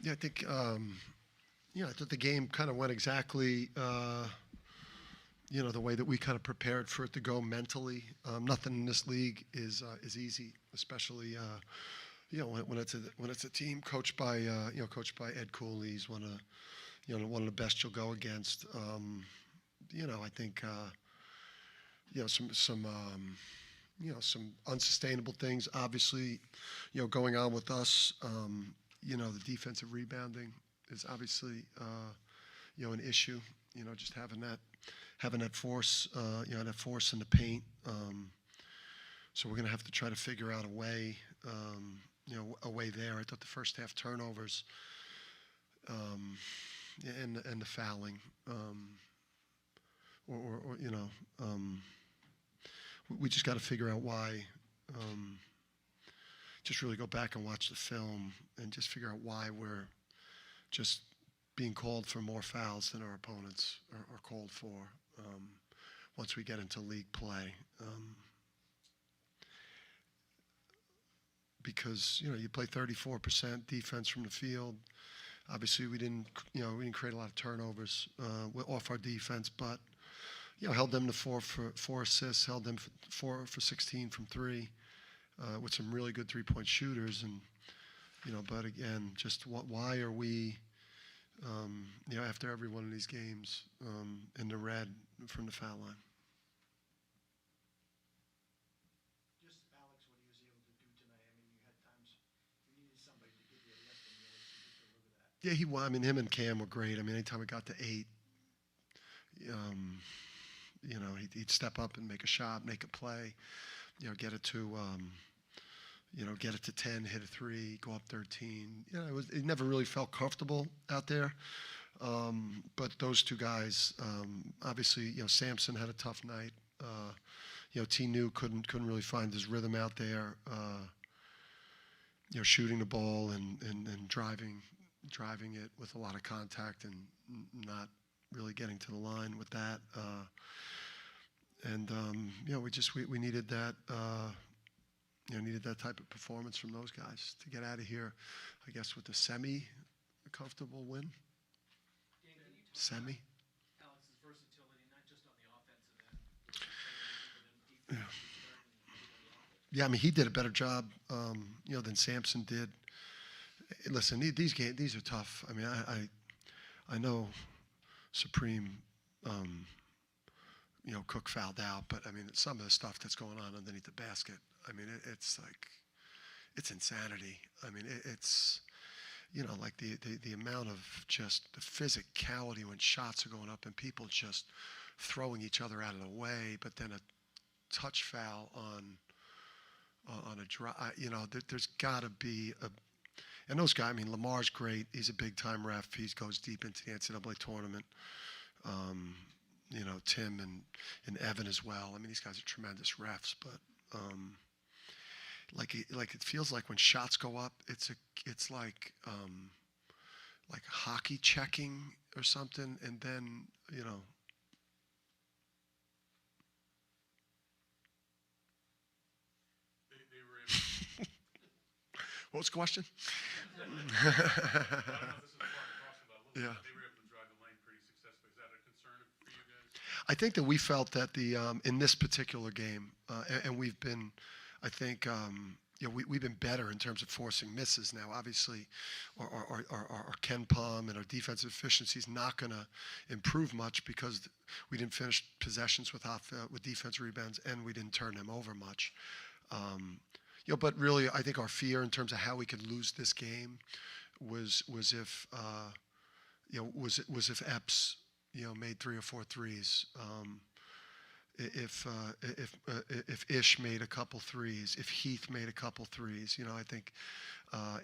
Yeah, I think I thought the game kind of went exactly the way that we kind of prepared for it to go mentally. Nothing in this league is easy, especially when it's a team coached by Ed Cooley. He's one of the best you'll go against. I think some unsustainable things obviously going on with us. The defensive rebounding is obviously an issue. Just having that force, that force in the paint. So we're going to have to try to figure out a way there. I thought the first half turnovers and the fouling, we just got to figure out why. Just really go back and watch the film and just figure out why we're just being called for more fouls than our opponents are called for once we get into league play. Because you play 34% defense from the field. Obviously, we didn't create a lot of turnovers off our defense, but held them to four assists, held them for 16 from three, with some really good 3-point shooters, and but again, just why are we after every one of these games in the red from the foul line? Just Alex, what he was able to do tonight. I mean, you had times you needed somebody to give you a lift, and he deliver that. Yeah, him and Cam were great. I mean, anytime we got to 8, he'd step up and make a shot, make a play, get it to, get it to 10, hit a 3, go up 13. It never really felt comfortable out there. But those two guys, obviously, Sampson had a tough night. T-New couldn't really find his rhythm out there. Shooting the ball and driving it with a lot of contact and not really getting to the line with that. We needed that. Needed that type of performance from those guys to get out of here, I guess, with a semi-comfortable win. Semi. Alex's versatility, not just on the offensive end. Yeah, I mean, he did a better job, than Sampson did. Listen, these games, these are tough. I mean, I know Supreme, Cook fouled out, but I mean, some of the stuff that's going on underneath the basket, I mean, it's like, it's insanity. I mean, it's, like the amount of just the physicality when shots are going up and people just throwing each other out of the way, but then a touch foul on a drive, there's got to be and those guys, I mean, Lamar's great. He's a big-time ref. He goes deep into the NCAA tournament. Tim and Evan as well. I mean, these guys are tremendous refs, but it feels like when shots go up, it's like hockey checking or something, and then They were able. What was the question? I don't know if this is part of basketball. Yeah. They were able to drive the lane pretty successfully. Is that a concern for you guys? I think that we felt that in this particular game, and we've been, I think, we've been better in terms of forcing misses now. Obviously, our Ken Palm and our defensive efficiency is not going to improve much because we didn't finish possessions with defense rebounds and we didn't turn them over much. But really, I think our fear in terms of how we could lose this game was if Epps made 3 or 4 threes. If Ish made a couple threes, if Heath made a couple threes, I think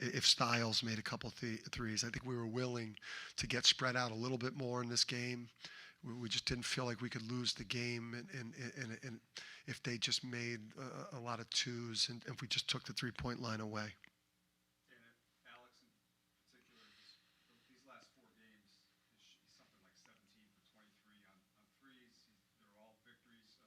if Styles made a couple threes, I think we were willing to get spread out a little bit more in this game. We just didn't feel like we could lose the game, and if they just made a lot of twos, and if we just took the 3-point line away. And Alex, in particular, these last 4 games, he's something like 17 for 23 on threes. They're all victories.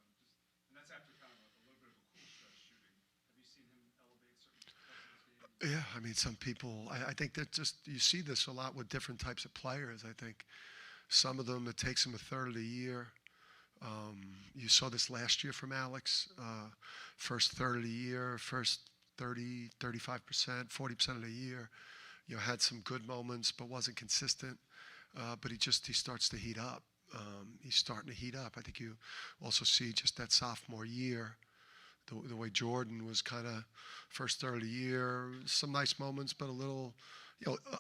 And that's after kind of a little bit of a cool stretch shooting. Have you seen him elevate certain parts of this game? Yeah, I mean, some people, I think that just, you see this a lot with different types of players. I think some of them, it takes them a third of the year. You saw this last year from Alex. First third of the year, first 30, 35%, 40% of the year, had some good moments, but wasn't consistent. But he starts to heat up. He's starting to heat up. I think you also see just that sophomore year, the way Jordan was kind of first third of the year, some nice moments, but a little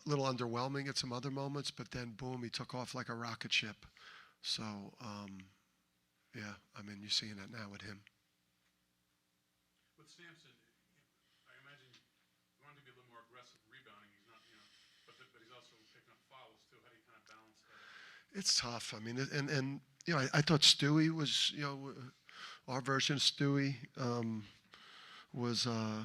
underwhelming at some other moments. But then, boom, he took off like a rocket ship. So, yeah, I mean, you're seeing that now with him. With Sampson, I imagine you want him to be a little more aggressive rebounding. He's not, but he's also picking up fouls too. How do you kind of balance that? It's tough. I mean, and I thought Stewie was, our version of Stewie was, I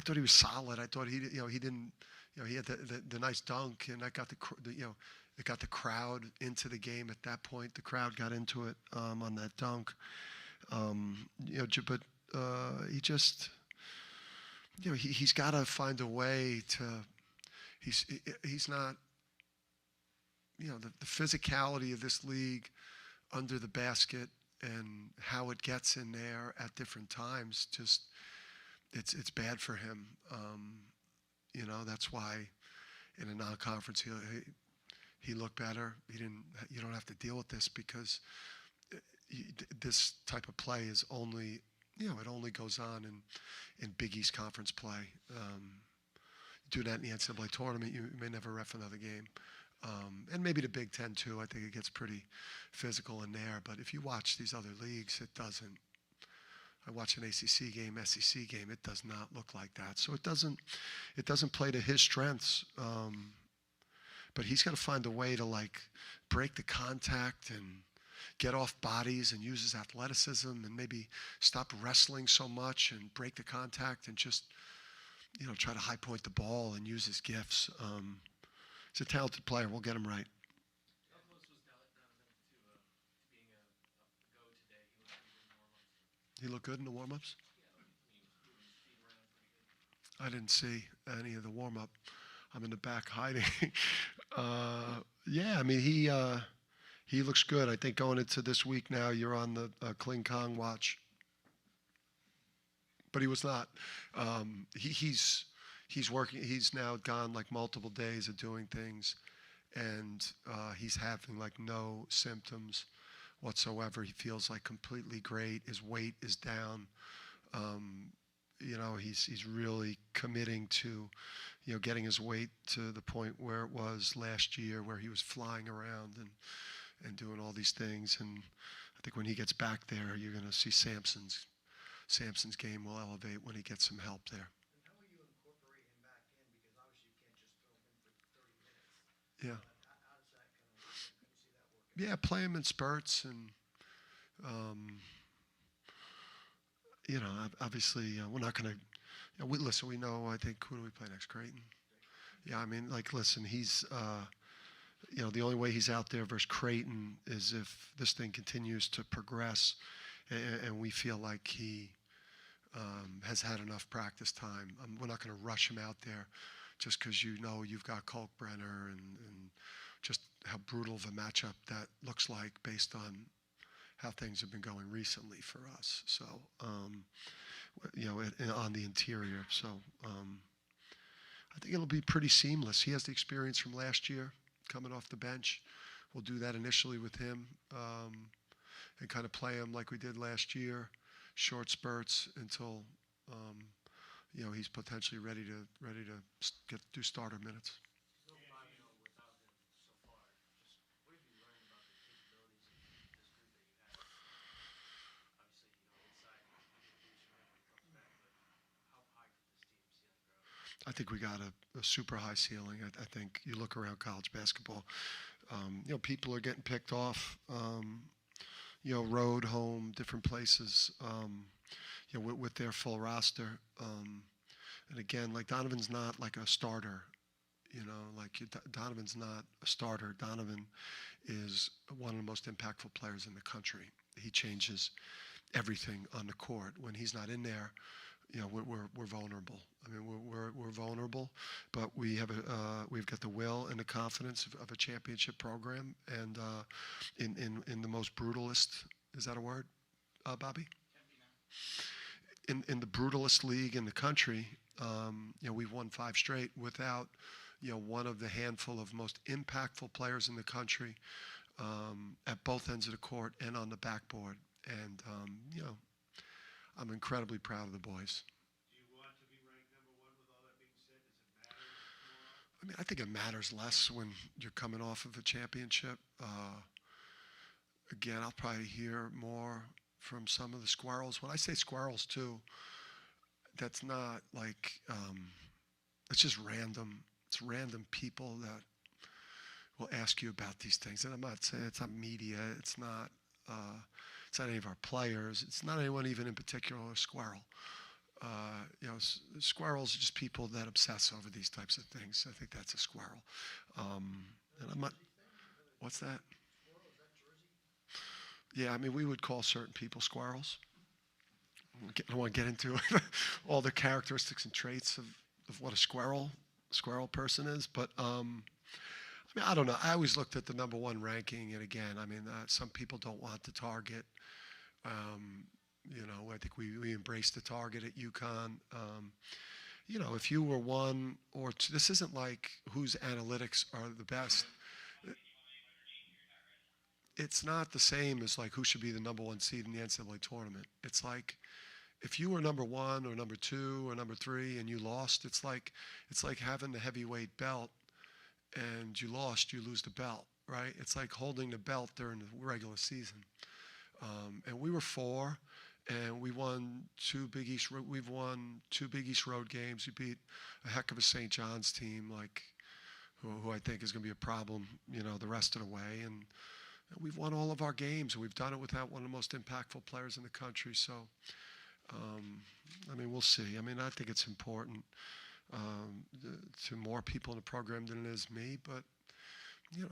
thought he was solid. I thought he didn't, he had the nice dunk, and that got it got the crowd into the game at that point. The crowd got into it on that dunk. But he just, he's got to find a way to. He's not. The physicality of this league under the basket and how it gets in there at different times, just it's bad for him. That's why in a non-conference he looked better. You don't have to deal with this because this type of play is only, it only goes on in Big East Conference play. Do that in the NCAA tournament, you may never ref another game. And maybe the Big Ten too. I think it gets pretty physical in there. But if you watch these other leagues, it doesn't. I watch an ACC game, SEC game. It does not look like that. So it doesn't play to his strengths. But he's got to find a way to break the contact and get off bodies and use his athleticism and maybe stop wrestling so much and break the contact and just try to high point the ball and use his gifts. He's a talented player. We'll get him right. How close was Donovan to being a go today? He looked good in the warm-ups. He looked good in the warm-ups? Yeah, he was moving his feet around pretty good. I didn't see any of the warm-up. I'm in the back hiding. Yeah, I mean, he looks good. I think going into this week now, you're on the Kling Kong watch. But he was not. He's working. He's now gone multiple days of doing things, and he's having no symptoms whatsoever. He feels completely great. His weight is down. He's really committing to, getting his weight to the point where it was last year, where he was flying around and doing all these things. And I think when he gets back there, you're going to see Sampson's game will elevate when he gets some help there. And how will you incorporate him back in? Because obviously you can't just throw him in for 30 minutes. Yeah. How does that kind of see that working? Yeah, play him in spurts, and obviously we're not going to. Listen, we know. I think who do we play next? Creighton. Yeah, I mean, listen, he's. The only way he's out there versus Creighton is if this thing continues to progress, and we feel like he has had enough practice time. We're not going to rush him out there just because you've got Kalkbrenner and just how brutal of a matchup that looks like based on how things have been going recently for us. So, on the interior. So, I think it'll be pretty seamless. He has the experience from last year coming off the bench. We'll do that initially with him and kind of play him like we did last year, short spurts until he's potentially ready to do starter minutes. No 5-0 without him so far. Just what have you learned about the capabilities of this group that you have? Obviously, inside you can lose him when he comes back, but how high could this team ceiling grow? I think we got a super high ceiling. I think you look around college basketball, people are getting picked off, road, home, different places, with their full roster. And again, Donovan's not a starter, Donovan's not a starter. Donovan is one of the most impactful players in the country. He changes everything on the court. When he's not in there, we're vulnerable. I mean, we're vulnerable, but we've got the will and the confidence of a championship program, and in the most brutalist, is that a word, Bobby? In the brutalist league in the country, we've won 5 straight without, one of the handful of most impactful players in the country, at both ends of the court and on the backboard. And, I'm incredibly proud of the boys. Do you want to be ranked number one with all that being said? Does it matter tomorrow? I mean, I think it matters less when you're coming off of a championship. Again, I'll probably hear more from some of the squirrels. When I say squirrels, too, that's not like, it's just random. It's random people that will ask you about these things. And I'm not saying it's not media. It's not any of our players. It's not anyone even in particular a squirrel. Squirrels are just people that obsess over these types of things. I think that's a squirrel. And I'm not. What's that? Yeah, I mean, we would call certain people squirrels. I don't want to get into all the characteristics and traits of what a squirrel person is, but I mean, I don't know. I always looked at the number one ranking, and again, I mean, some people don't want the target. I think we embraced the target at UConn. If you were 1 or 2, this isn't like whose analytics are the best. It's not the same as like who should be the number 1 seed in the NCAA tournament. It's like if you were number 1 or number 2 or number 3 and you lost, it's like having the heavyweight belt and you lost, you lose the belt, right? It's like holding the belt during the regular season. And we were 4, and we won 2 Big East. We've won 2 Big East road games. We beat a heck of a St. John's team, like who I think is going to be a problem, the rest of the way. And we've won all of our games, and we've done it without one of the most impactful players in the country. So, I mean, we'll see. I mean, I think it's important to more people in the program than it is me. But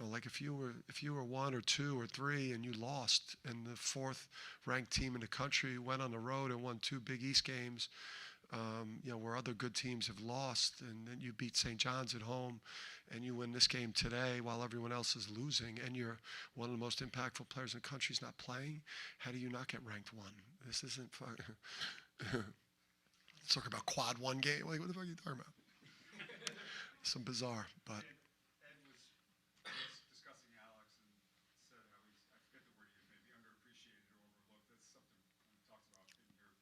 like if you were 1 or 2 or 3 and you lost, and the 4th ranked team in the country went on the road and won 2 Big East games, where other good teams have lost, and then you beat St. John's at home, and you win this game today while everyone else is losing, and you're one of the most impactful players in the country is not playing, how do you not get ranked 1? This isn't fun. Let's talk about quad 1 game. Like, what the fuck are you talking about? Some bizarre, but. Ed was discussing Alex and said how he's, I forget the word he used, maybe underappreciated or overlooked. That's something we talked about in here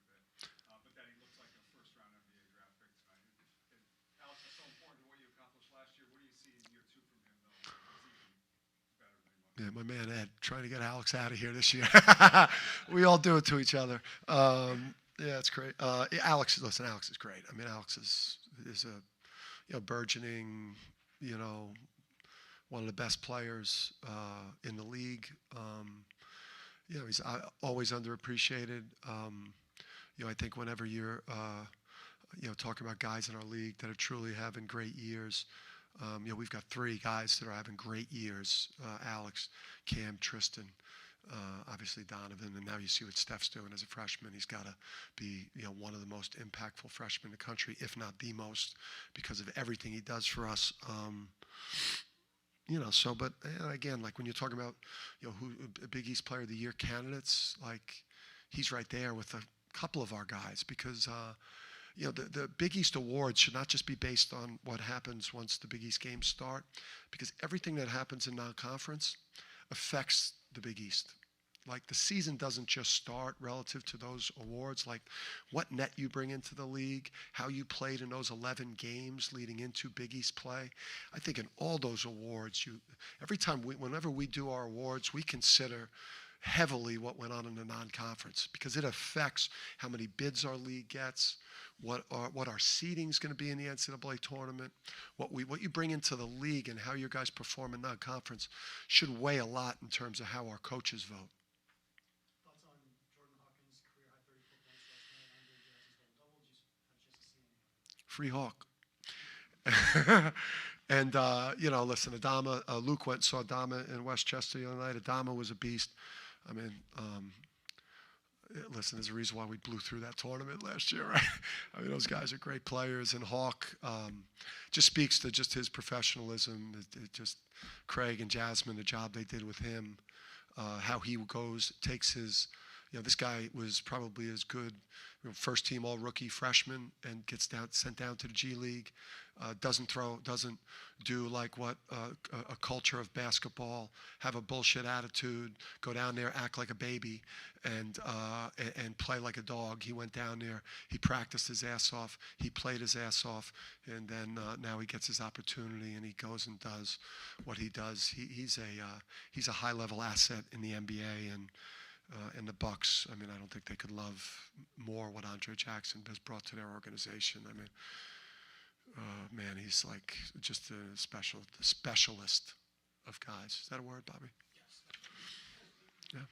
quite a bit. But that he looks like a first-round NBA draft pick tonight. And Alex, that's so important to what you accomplished last year. What do you see in year 2 from him, though? He's even better than he was. Yeah, my man Ed, trying to get Alex out of here this year. We all do it to each other. Yeah, it's great. Alex is great. I mean, Alex is a burgeoning, one of the best players in the league. He's always underappreciated. I think whenever you're, talking about guys in our league that are truly having great years, we've got 3 guys that are having great years: Alex, Cam, Tristan. Obviously Donovan, and now you see what Steph's doing as a freshman. He's got to be, one of the most impactful freshmen in the country, if not the most, because of everything he does for us. But again, like when you're talking about, who Big East Player of the Year candidates, like he's right there with a couple of our guys, because the Big East awards should not just be based on what happens once the Big East games start, because everything that happens in non-conference affects the Big East. Like the season doesn't just start relative to those awards, like what net you bring into the league, how you played in those 11 games leading into Big East play. I think in all those awards, whenever we do our awards, we consider heavily what went on in the non-conference, because it affects how many bids our league gets, what our seeding is going to be in the NCAA tournament, what you bring into the league, and how your guys perform in non-conference should weigh a lot in terms of how our coaches vote. Thoughts on Jordan Hawkins' career high 34 points last night, Andre Jason's double-double? Just had a chance to see any of it. Free Hawk. And, listen, Adama, Luke went and saw Adama in Westchester the other night. Adama was a beast. I mean, listen, there's a reason why we blew through that tournament last year, right? I mean, those guys are great players, and Hawk just speaks to just his professionalism. It just Craig and Jasmine, the job they did with him, how he takes his. This guy was probably as good, first team all rookie freshman, and gets sent down to the G League. Doesn't do like what a culture of basketball, have a bullshit attitude, go down there, act like a baby, and play like a dog. He went down there, he practiced his ass off, he played his ass off, and then now he gets his opportunity and he goes and does what he does. He's a high level asset in the NBA, and the Bucks. I mean, I don't think they could love more what Andre Jackson has brought to their organization. I mean, man, he's like just the specialist of guys. Is that a word, Bobby? Yes. Yeah.